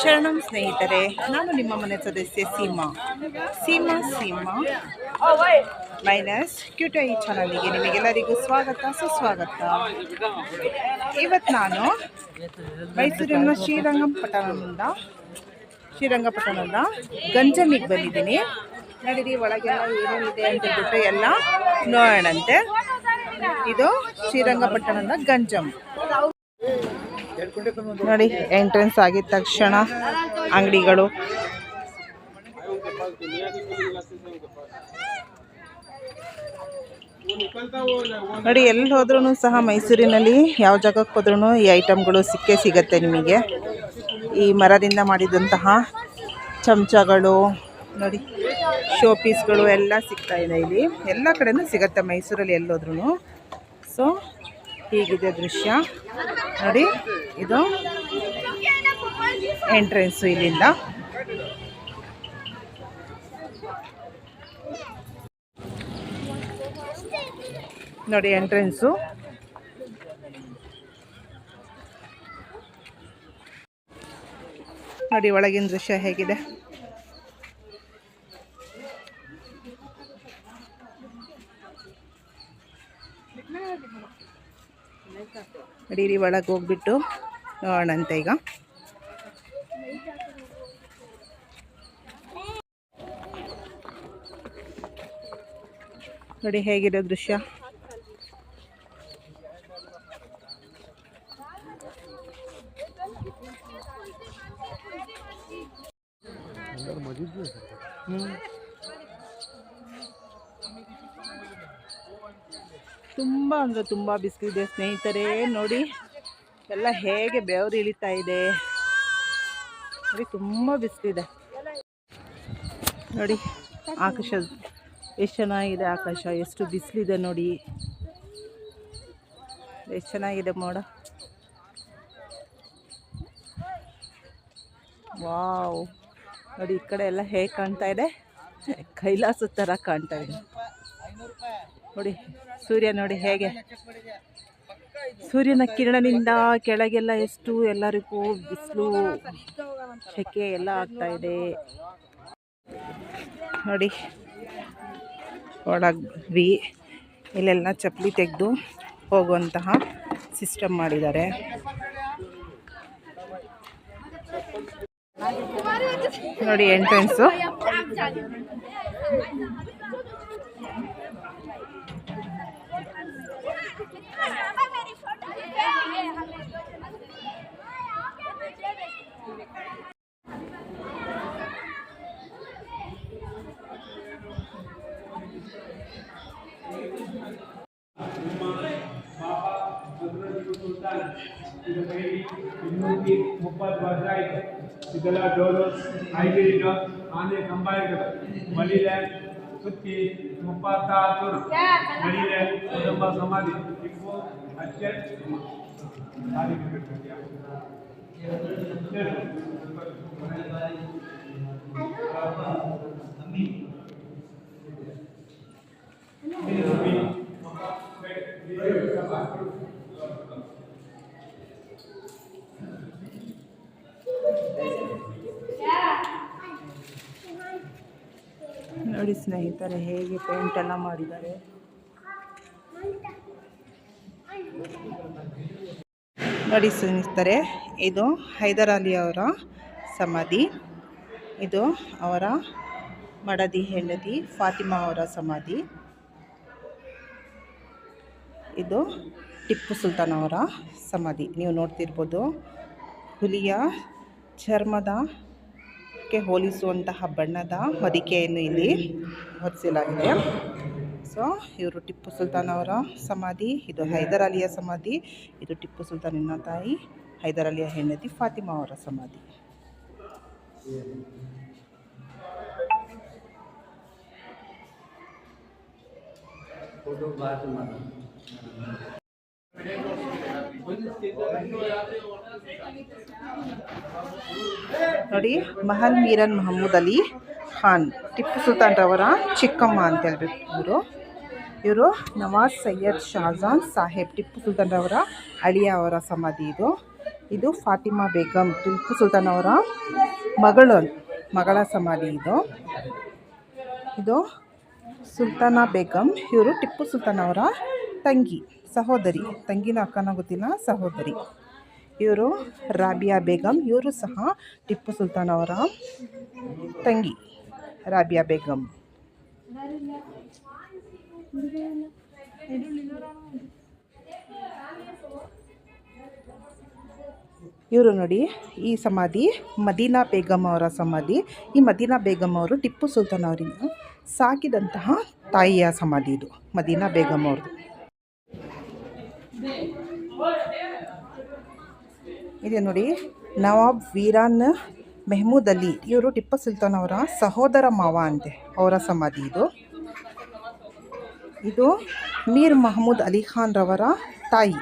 ಶರಣಂ ಸ್ನೇಹಿತರೆ, ನಾನು ನಿಮ್ಮ ಮನೆ ಸದಸ್ಯೆ ಸೀಮಾ ಮೈನಸ್ ಕ್ಯೂಟೈ ಚಾನಲ್ಗೆ ನಿಮಗೆಲ್ಲರಿಗೂ ಸ್ವಾಗತ ಸುಸ್ವಾಗತ. ಇವತ್ತು ನಾನು ಮೈಸೂರಿನ ಶ್ರೀರಂಗಪಟ್ಟಣದ ಗಂಜಮಿಗೆ ಬಂದಿದ್ದೀನಿ. ನಡೀರಿ ಒಳಗೆಲ್ಲ ಏನೇನಿದೆ ಅಂತ ಹೇಳ್ಬಿಟ್ಟು ಎಲ್ಲ ನೋಡೋಣಂತೆ. ಇದು ಶ್ರೀರಂಗಪಟ್ಟಣದ ಗಂಜಮ್ ನೋಡಿ. ಎಂಟ್ರೆನ್ಸ್ ಆಗಿದ ತಕ್ಷಣ ಅಂಗಡಿಗಳು, ನೋಡಿ. ಎಲ್ಲಿ ಹೋದ್ರೂ ಸಹ ಮೈಸೂರಿನಲ್ಲಿ ಯಾವ ಜಾಗಕ್ಕೆ ಹೋದ್ರೂ ಈ ಐಟಮ್ಗಳು ಸಿಗುತ್ತೆ ನಿಮಗೆ. ಈ ಮರದಿಂದ ಮಾಡಿದಂತಹ ಚಮಚಗಳು ನೋಡಿ, ಶೋ ಪೀಸ್ಗಳು ಎಲ್ಲ ಸಿಗ್ತಾ ಇದೆ ಇಲ್ಲಿ. ಎಲ್ಲ ಕಡೆನೂ ಸಿಗುತ್ತೆ ಮೈಸೂರಲ್ಲಿ ಎಲ್ಲೋದ್ರೂ. ಸೊ ಹೀಗಿದೆ ದೃಶ್ಯ ನೋಡಿ. ಇದು ಎಂಟ್ರೆನ್ಸು ಇಲ್ಲಿಂದ. ನೋಡಿ ಎಂಟ್ರೆನ್ಸು. ನೋಡಿ ಒಳಗಿನ ದೃಶ್ಯ ಹೇಗಿದೆ. ನಡೀರಿ ಒಳಗೆ ಹೋಗ್ಬಿಟ್ಟು ನೋಡೋಣಂತೆ ಈಗ. ನೋಡಿ ಹೇಗಿದೆ ದೃಶ್ಯ. ತುಂಬ ಅಂದರೆ ತುಂಬ ಬಿಸಿಲಿದೆ ಸ್ನೇಹಿತರೆ. ನೋಡಿ ಎಲ್ಲ ಹೇಗೆ ಬೆವರು ಇಳಿತಾ ಇದೆ ನೋಡಿ. ತುಂಬ ಬಿಸಿಲಿದೆ ನೋಡಿ. ಆಕಾಶ ಎಷ್ಟು ಚೆನ್ನಾಗಿದೆ, ಆಕಾಶ ಎಷ್ಟು ಬಿಸಿಲಿದೆ ನೋಡಿ. ಎಷ್ಟು ಚೆನ್ನಾಗಿದೆ ಮೋಡ. ವಾವ್ ನೋಡಿ. ಈ ಕಡೆ ಎಲ್ಲ ಹೇಗೆ ಕಾಣ್ತಾ ಇದೆ, ಕೈಲಾಸದ ಥರ ಕಾಣ್ತಾ ಇದೆ ನೋಡಿ. ಸೂರ್ಯ ನೋಡಿ ಹೇಗೆ, ಸೂರ್ಯನ ಕಿರಣದಿಂದ ಕೆಳಗೆಲ್ಲ ಎಷ್ಟು ಎಲ್ಲರಿಗೂ ಬಿಸಿಲು ಸೆಕೆ ಎಲ್ಲ ಆಗ್ತಾ ಇದೆ ನೋಡಿ. ಒಳಗ್ವಿ ಇಲ್ಲೆಲ್ಲ ಚಪ್ಪಲಿ ತೆಗೆದು ಹೋಗುವಂತಹ ಸಿಸ್ಟಮ್ ಮಾಡಿದ್ದಾರೆ. ನೋಡಿ ಎಂಟ್ರೆನ್ಸು. ಇದೆಲ್ಲ ಡೋರು ಐದು ಆನೆ ಕಂಬಾಯಿಗಳು ಮಲಿಲೆ ಸುತ್ತಿ 36 ಮಲಿಲೆ ಕುಟುಂಬ ಸಮಾಧಿ ಟಿಪ್ಪು ಅಚ್ಚೆ ನೋಡಿ ಸ್ನೇಹಿತರೆ ಹೇಗೆ ಪೇಂಟ್ ಎಲ್ಲ ಮಾಡಿದ್ದಾರೆ. ನೋಡಿ ಸ್ನೇಹಿತರೆ, ಇದು ಹೈದರ್ ಅಲಿ ಅವರ ಸಮಾಧಿ. ಇದು ಅವರ ಮಡದಿ ಹೆಂಡತಿ ಫಾತಿಮಾ ಅವರ ಸಮಾಧಿ. ಇದು ಟಿಪ್ಪು ಸುಲ್ತಾನ್ ಅವರ ಸಮಾಧಿ. ನೀವು ನೋಡ್ತಿರ್ಬೋದು, ಹುಲಿಯ ಚರ್ಮದಕ್ಕೆ ಹೋಲಿಸುವಂತಹ ಬಣ್ಣದ ಹೊದಿಕೆಯನ್ನು ಇಲ್ಲಿ ಹೊದಿಸಲಾಗಿದೆ. ಸೊ ಇವರು ಟಿಪ್ಪು ಸುಲ್ತಾನ್ ಅವರ ಸಮಾಧಿ. ಇದು ಹೈದರ್ ಅಲಿಯ ಸಮಾಧಿ. ಇದು ಟಿಪ್ಪು ಸುಲ್ತಾನಿನ ತಾಯಿ ಹೈದರ್ ಅಲಿಯ ಹೆಂಡತಿ ಫಾತಿಮಾ ಅವರ ಸಮಾಧಿ. ನೋಡಿ, ಮಹಲ್ ಮೀರನ್ ಮಹಮ್ಮೂದ್ ಅಲಿ ಖಾನ್, ಟಿಪ್ಪು ಸುಲ್ತಾನ್ ರವರ ಚಿಕ್ಕಮ್ಮ ಅಂತ ಹೇಳ್ಬಿಟ್ಟು ಇವರು ನವಾಜ್ ಸೈಯದ್ ಶಹಜಾನ್ ಸಾಹೇಬ್, ಟಿಪ್ಪು ಸುಲ್ತಾನ್ ರವರ ಅಳಿಯ ಅವರ ಸಮಾಧಿ ಇದು. ಇದು ಫಾತಿಮಾ ಬೇಗಂ, ಟಿಪ್ಪು ಸುಲ್ತಾನ್ ಅವರ ಮಗಳ ಸಮಾಧಿ ಇದು. ಇದು ಸುಲ್ತಾನಾ ಬೇಗಂ, ಇವರು ಟಿಪ್ಪು ಸುಲ್ತಾನ್ ಅವರ ಸಹೋದರಿ, ತಂಗಿನ ಅಕ್ಕನ ಗೊತ್ತಿಲ್ಲ, ಸಹೋದರಿ. ಇವರು ರಾಬಿಯಾ ಬೇಗಂ, ಇವರು ಸಹ ಟಿಪ್ಪು ಸುಲ್ತಾನ್ ಅವರ ತಂಗಿ ರಾಬಿಯಾ ಬೇಗಂ. ಇವರು ನೋಡಿ, ಈ ಸಮಾಧಿ ಮದೀನಾ ಬೇಗಂ ಅವರ ಸಮಾಧಿ. ಈ ಮದೀನಾ ಬೇಗಂ ಅವರು ಟಿಪ್ಪು ಸುಲ್ತಾನ್ ಅವರಿಂದ ಸಾಕಿದಂತಹ ತಾಯಿಯ ಸಮಾಧಿ ಇದು, ಮದೀನಾ ಬೇಗಂ ಅವ್ರದ್ದು. ಇದೆ ನೋಡಿ, ನವಾಬ್ ವೀರಾನ್ ಮೆಹಮೂದ್ ಅಲಿ, ಇವರು ಟಿಪ್ಪು ಸುಲ್ತಾನ್ ಅವರ ಸಹೋದರ ಮಾವ ಅಂತೆ, ಅವರ ಸಮಾಧಿ ಇದು. ಇದು ಮೀರ್ ಮಹಮೂದ್ ಅಲಿ ಖಾನ್ ರವರ ತಾಯಿ.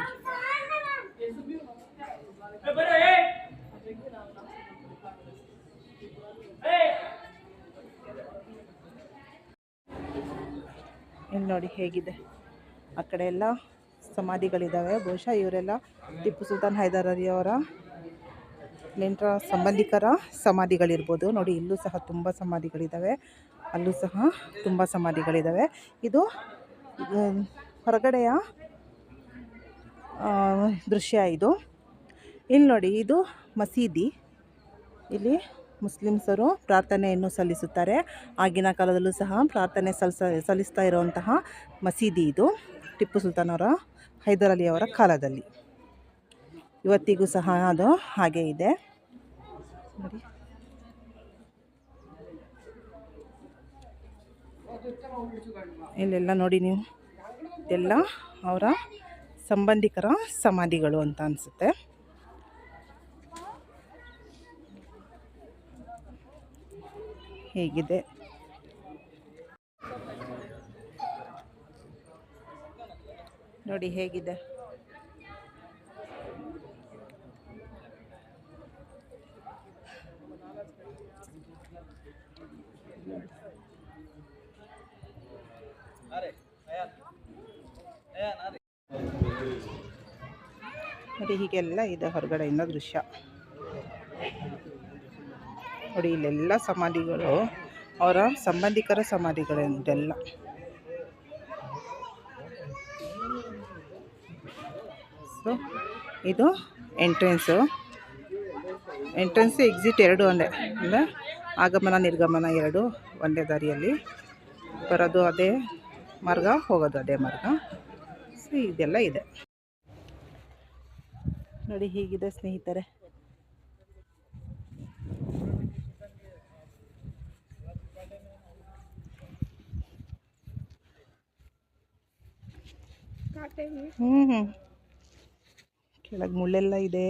ಇಲ್ಲಿ ನೋಡಿ ಹೇಗಿದೆ, ಆ ಕಡೆ ಎಲ್ಲ ಸಮಾಧಿಗಳಿದ್ದಾವೆ. ಬಹುಶಃ ಇವರೆಲ್ಲ ಟಿಪ್ಪು ಸುಲ್ತಾನ್ ಹೈದರ್ ಅಲಿ ಅವರ ನೆಂಟರ ಸಂಬಂಧಿಕರ ಸಮಾಧಿಗಳಿರ್ಬೋದು. ನೋಡಿ, ಇಲ್ಲೂ ಸಹ ತುಂಬ ಸಮಾಧಿಗಳಿದ್ದಾವೆ, ಅಲ್ಲೂ ಸಹ ತುಂಬ ಸಮಾಧಿಗಳಿದ್ದಾವೆ. ಇದು ಹೊರಗಡೆಯ ದೃಶ್ಯ ಇದು. ಇಲ್ಲಿ ನೋಡಿ, ಇದು ಮಸೀದಿ. ಇಲ್ಲಿ ಮುಸ್ಲಿಮ್ಸರು ಪ್ರಾರ್ಥನೆಯನ್ನು ಸಲ್ಲಿಸುತ್ತಾರೆ. ಆಗಿನ ಕಾಲದಲ್ಲೂ ಸಹ ಪ್ರಾರ್ಥನೆ ಸಲ್ಲಿಸ್ತಾ ಇರುವಂತಹ ಮಸೀದಿ ಇದು, ಟಿಪ್ಪು ಸುಲ್ತಾನ್ ಅವರ ಹೈದರ್ ಅಲಿ ಅವರ ಕಾಲದಲ್ಲಿ. ಇವತ್ತಿಗೂ ಸಹ ಅದು ಹಾಗೆ ಇದೆ ನೋಡಿ. ಇಲ್ಲೆಲ್ಲ ನೋಡಿ ನೀವು, ಎಲ್ಲ ಅವರ ಸಂಬಂಧಿಕರ ಸಮಾಧಿಗಳು ಅಂತ ಅನಿಸುತ್ತೆ. ಹೇಗಿದೆ ನೋಡಿ, ಹೇಗಿದೆ. ನೋಡಿ, ಹೀಗೆಲ್ಲ ಇದೆ ಹೊರಗಡೆಯಿಂದ ದೃಶ್ಯ. ನೋಡಿ, ಇಲ್ಲೆಲ್ಲ ಸಮಾಧಿಗಳು ಅವರ ಸಂಬಂಧಿಕರ ಸಮಾಧಿಗಳು ಇದೆಲ್ಲ. ಸೊ ಇದು ಎಂಟ್ರೆನ್ಸು, ಎಕ್ಸಿಟ್ ಎರಡು ಒಂದೇ, ಅಂದರೆ ಆಗಮನ ನಿರ್ಗಮನ ಎರಡು ಒಂದೇ ದಾರಿಯಲ್ಲಿ. ಬರೋದು ಅದೇ ಮಾರ್ಗ, ಹೋಗೋದು ಅದೇ ಮಾರ್ಗ. ಸೊ ಇದೆಲ್ಲ ಇದೆ ನೋಡಿ, ಹೀಗಿದೆ ಸ್ನೇಹಿತರೆ. ಕೆಳಗೆ ಮುಳ್ಳೆಲ್ಲ ಇದೆ.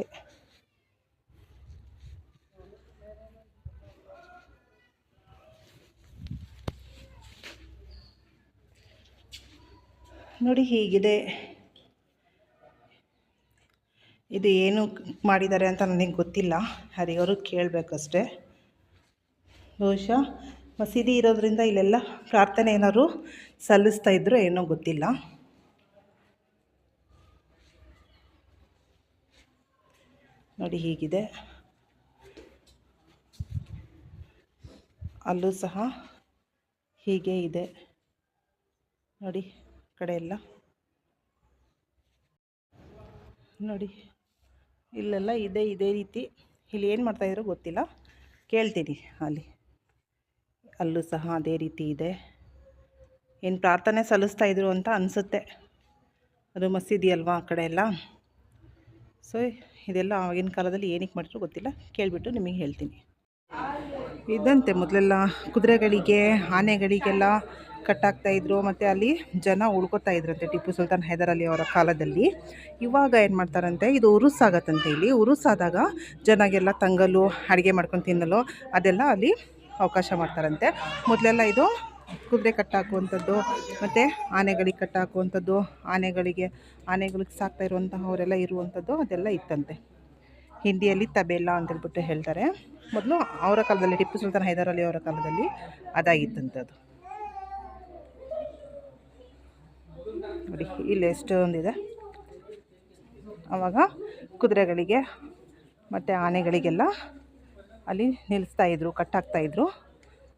ನೋಡಿ, ಹೀಗಿದೆ. ಇದು ಏನು ಮಾಡಿದ್ದಾರೆ ಅಂತ ನನಗೆ ಗೊತ್ತಿಲ್ಲ, ಯಾರಿಗಾರು ಕೇಳಬೇಕಷ್ಟೆ. ಬಹುಶಃ ಮಸೀದಿ ಇರೋದ್ರಿಂದ ಇಲ್ಲೆಲ್ಲ ಪ್ರಾರ್ಥನೆ ಏನಾದ್ರು ಸಲ್ಲಿಸ್ತಾ ಇದ್ರು ಏನೋ ಗೊತ್ತಿಲ್ಲ. ನೋಡಿ, ಹೀಗಿದೆ. ಅಲ್ಲೂ ಸಹ ಹೀಗೆ ಇದೆ ನೋಡಿ, ಕಡೆ ಎಲ್ಲ ನೋಡಿ, ಇಲ್ಲೆಲ್ಲ ಇದೆ ಇದೇ ರೀತಿ. ಇಲ್ಲಿ ಏನು ಮಾಡ್ತಾಯಿದ್ರು ಗೊತ್ತಿಲ್ಲ, ಕೇಳ್ತೀನಿ. ಅಲ್ಲೂ ಸಹ ಅದೇ ರೀತಿ ಇದೆ. ಏನು ಪ್ರಾರ್ಥನೆ ಸಲ್ಲಿಸ್ತಾ ಇದ್ರು ಅಂತ ಅನಿಸುತ್ತೆ, ಅದು ಮಸೀದಿ ಅಲ್ವಾ ಆ ಕಡೆ ಎಲ್ಲ. ಸೊ ಇದೆಲ್ಲ ಆಗಿನ ಕಾಲದಲ್ಲಿ ಏನಕ್ಕೆ ಮಾಡಿದ್ರು ಗೊತ್ತಿಲ್ಲ, ಕೇಳಿಬಿಟ್ಟು ನಿಮಗೆ ಹೇಳ್ತೀನಿ. ಇದಂತೆ ಮೊದಲೆಲ್ಲ ಕುದುರೆಗಳಿಗೆ, ಆನೆಗಳಿಗೆಲ್ಲ ಕಟ್ಟಾಕ್ತಾಯಿದ್ರು, ಮತ್ತು ಅಲ್ಲಿ ಜನ ಉಳ್ಕೋತಾ ಇದ್ರಂತೆ ಟಿಪ್ಪು ಸುಲ್ತಾನ್ ಹೈದರ್ ಅಲಿ ಅವರ ಕಾಲದಲ್ಲಿ. ಇವಾಗ ಏನು ಮಾಡ್ತಾರಂತೆ, ಇದು ಉರುಸಾಗತ್ತಂತೆ. ಇಲ್ಲಿ ಉರುಸಾದಾಗ ಜನಗೆಲ್ಲ ತಂಗಲು, ಅಡುಗೆ ಮಾಡ್ಕೊಂಡು ತಿನ್ನಲು ಅದೆಲ್ಲ ಅಲ್ಲಿ ಅವಕಾಶ ಮಾಡ್ತಾರಂತೆ. ಮೊದಲೆಲ್ಲ ಇದು ಕುದುರೆ ಕಟ್ಟಾಕುವಂಥದ್ದು, ಮತ್ತು ಆನೆಗಳಿಗೆ ಕಟ್ಟಾಕುವಂಥದ್ದು, ಆನೆಗಳಿಗೆ ಸಾಕ್ತಾ ಇರುವಂತಹವರೆಲ್ಲ ಇರುವಂಥದ್ದು ಅದೆಲ್ಲ ಇತ್ತಂತೆ. ಹಿಂದಿಯಲ್ಲಿ ತಬೇಲಾ ಅಂತೇಳ್ಬಿಟ್ಟು ಹೇಳ್ತಾರೆ. ಮೊದಲು ಅವರ ಕಾಲದಲ್ಲಿ, ಟಿಪ್ಪು ಸುಲ್ತಾನ್ ಹೈದರ್ ಅಲಿ ಅವರ ಕಾಲದಲ್ಲಿ ಅದಾಗಿತ್ತಂಥದ್ದು. ನೋಡಿ, ಇಲ್ಲಿ ಎಷ್ಟೊಂದಿದೆ. ಆವಾಗ ಕುದುರೆಗಳಿಗೆ ಮತ್ತು ಆನೆಗಳಿಗೆಲ್ಲ ಅಲ್ಲಿ ನಿಲ್ಲಿಸ್ತಾಯಿದ್ರು, ಕಟ್ಟಾಕ್ತಾಯಿದ್ರು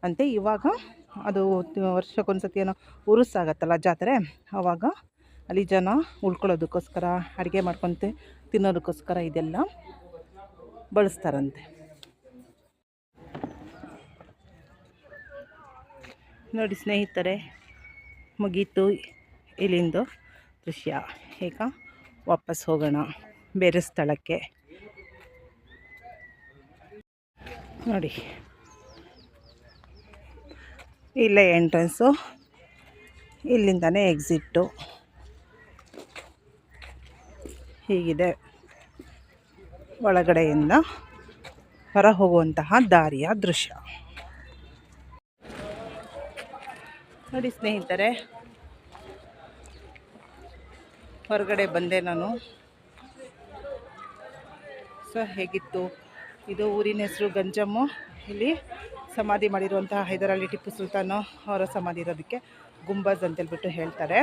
ಅಂತೆ. ಇವಾಗ ಅದು ವರ್ಷಕ್ಕೊಂದ್ಸತಿ ಏನೋ ಉರುಸಾಗತ್ತಲ್ಲ ಜಾತ್ರೆ, ಆವಾಗ ಅಲ್ಲಿ ಜನ ಉಳ್ಕೊಳ್ಳೋದಕ್ಕೋಸ್ಕರ, ಅಡುಗೆ ಮಾಡ್ಕೊತ ತಿನ್ನೋದಕ್ಕೋಸ್ಕರ ಇದೆಲ್ಲ ಬಳಸ್ತಾರಂತೆ. ನೋಡಿ ಸ್ನೇಹಿತರೆ, ಮುಗೀತು ಇಲ್ಲಿಂದು ದೃಶ್ಯ. ಈಗ ವಾಪಸ್ ಹೋಗೋಣ ಬೇರೆ ಸ್ಥಳಕ್ಕೆ. ನೋಡಿ ಇಲ್ಲೇ ಎಂಟ್ರೆನ್ಸು, ಇಲ್ಲಿಂದನೇ ಎಕ್ಸಿಟ್ಟು. ಹೀಗಿದೆ ಒಳಗಡೆಯಿಂದ ಹೊರ ಹೋಗುವಂತಹ ದಾರಿಯ ದೃಶ್ಯ. ನೋಡಿ ಸ್ನೇಹಿತರೆ, ಹೊರಗಡೆ ಬಂದೆ ನಾನು. ಸೊ ಹೇಗಿತ್ತು ಇದು? ಊರಿನ ಹೆಸರು ಗಂಜಮ್ಮು. ಇಲ್ಲಿ ಸಮಾಧಿ ಮಾಡಿರುವಂತಹ ಹೈದರಾಲಿ ಟಿಪ್ಪು ಸುಲ್ತಾನು ಅವರ ಸಮಾಧಿ ಇರೋದಕ್ಕೆ ಗುಂಬಜ್ ಅಂತೇಳ್ಬಿಟ್ಟು ಹೇಳ್ತಾರೆ.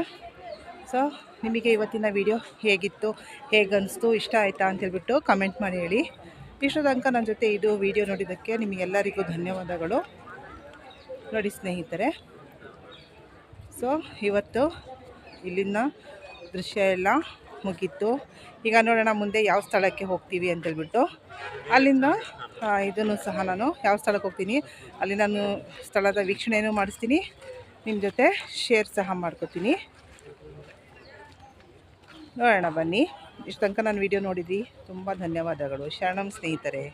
ಸೊ ನಿಮಗೆ ಇವತ್ತಿನ ವಿಡಿಯೋ ಹೇಗಿತ್ತು, ಹೇಗನ್ನಿಸ್ತು, ಇಷ್ಟ ಆಯಿತಾ ಅಂತೇಳ್ಬಿಟ್ಟು ಕಮೆಂಟ್ ಮಾಡಿ ಹೇಳಿ. ಇಷ್ಟು ತನಕ ನನ್ನ ಜೊತೆ ಇದು ವಿಡಿಯೋ ನೋಡಿದ್ದಕ್ಕೆ ನಿಮಗೆಲ್ಲರಿಗೂ ಧನ್ಯವಾದಗಳು. ನೋಡಿ ಸ್ನೇಹಿತರೆ, ಸೊ ಇವತ್ತು ಇಲ್ಲಿನ ದೃಶ್ಯ ಎಲ್ಲ ಮುಗೀತು. ಈಗ ನೋಡೋಣ ಮುಂದೆ ಯಾವ ಸ್ಥಳಕ್ಕೆ ಹೋಗ್ತೀವಿ ಅಂತೇಳ್ಬಿಟ್ಟು. ಅಲ್ಲಿಂದ ಇದನ್ನು ಸಹ ನಾನು ಯಾವ ಸ್ಥಳಕ್ಕೆ ಹೋಗ್ತೀನಿ ಅಲ್ಲಿ ನಾನು ಸ್ಥಳದ ವೀಕ್ಷಣೆಯನ್ನು ಮಾಡಿಸ್ತೀನಿ, ನಿಮ್ಮ ಜೊತೆ ಶೇರ್ ಸಹ ಮಾಡ್ಕೋತೀನಿ. ನೋಡೋಣ ಬನ್ನಿ. ಇಷ್ಟು ತನಕ ನಾನು ವಿಡಿಯೋ ನೋಡಿದ್ರಿ ತುಂಬ ಧನ್ಯವಾದಗಳು. ಶರಣಂ ಸ್ನೇಹಿತರೆ.